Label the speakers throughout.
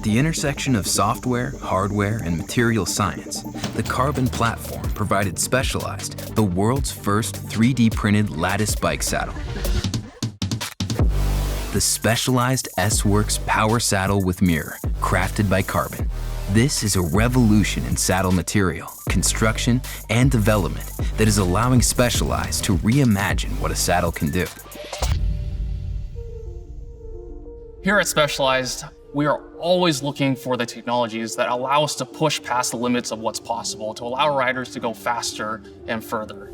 Speaker 1: the intersection of software, hardware, and material science, the Carbon platform provided Specialized the world's first 3D printed lattice bike saddle. The Specialized S-Works Power Saddle with Mirror, crafted by Carbon. This is a revolution in saddle material, construction, and development that is allowing Specialized to reimagine what a saddle can do.
Speaker 2: Here at Specialized, we are always looking for the technologies that allow us to push past the limits of what's possible, to allow riders to go faster and further.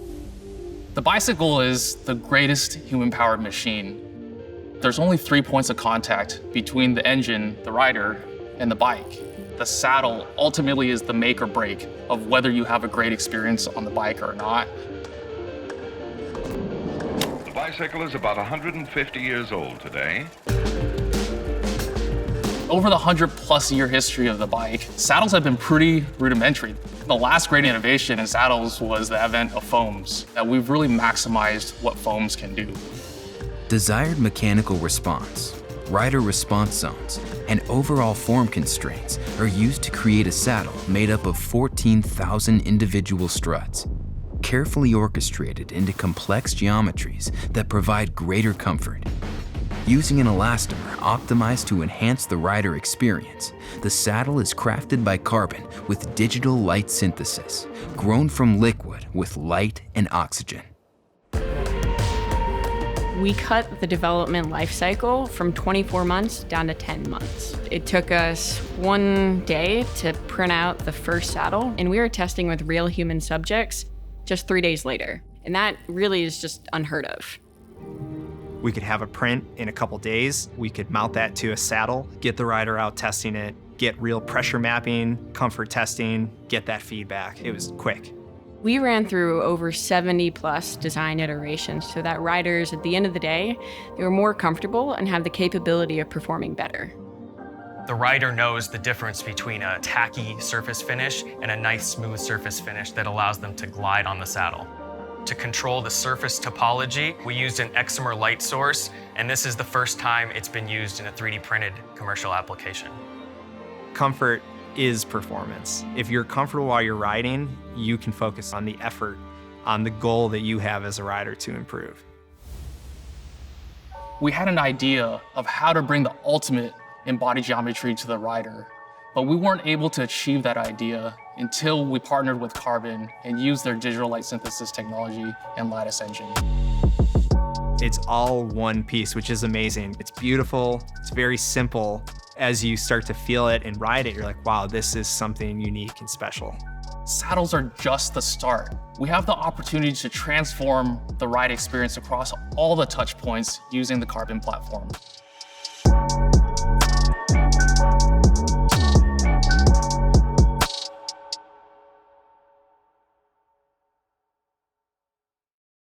Speaker 2: The bicycle is the greatest human-powered machine. There's only 3 points of contact between the engine, the rider, and the bike. The saddle ultimately is the make or break of whether you have a great experience on the bike or not.
Speaker 3: The bicycle is about 150 years old today.
Speaker 2: Over the 100+ year history of the bike, saddles have been pretty rudimentary. The last great innovation in saddles was the advent of foams. We've really maximized what foams can do.
Speaker 1: Desired mechanical response, rider response zones, and overall form constraints are used to create a saddle made up of 14,000 individual struts, carefully orchestrated into complex geometries that provide greater comfort. Using an elastomer optimized to enhance the rider experience, the saddle is crafted by Carbon with digital light synthesis, grown from liquid with light and oxygen.
Speaker 4: We cut the development life cycle from 24 months down to 10 months. It took us 1 day to print out the first saddle, and we were testing with real human subjects just 3 days later. And that really is just unheard of.
Speaker 5: We could have a print in a couple days. We could mount that to a saddle, get the rider out testing it, get real pressure mapping, comfort testing, get that feedback. It was quick.
Speaker 4: We ran through over 70+ design iterations so that riders, at the end of the day, they were more comfortable and have the capability of performing better.
Speaker 6: The rider knows the difference between a tacky surface finish and a nice smooth surface finish that allows them to glide on the saddle. To control the surface topology, we used an excimer light source, and this is the first time it's been used in a 3D printed commercial application.
Speaker 5: Comfort is performance. If you're comfortable while you're riding, you can focus on the effort, on the goal that you have as a rider to improve.
Speaker 2: We had an idea of how to bring the ultimate in body geometry to the rider, but we weren't able to achieve that idea until we partnered with Carbon and used their digital light synthesis technology and lattice engine.
Speaker 5: It's all one piece, which is amazing. It's beautiful, it's very simple. As you start to feel it and ride it, you're like, wow, this is something unique and special.
Speaker 2: Saddles are just the start. We have the opportunity to transform the ride experience across all the touch points using the Carbon platform.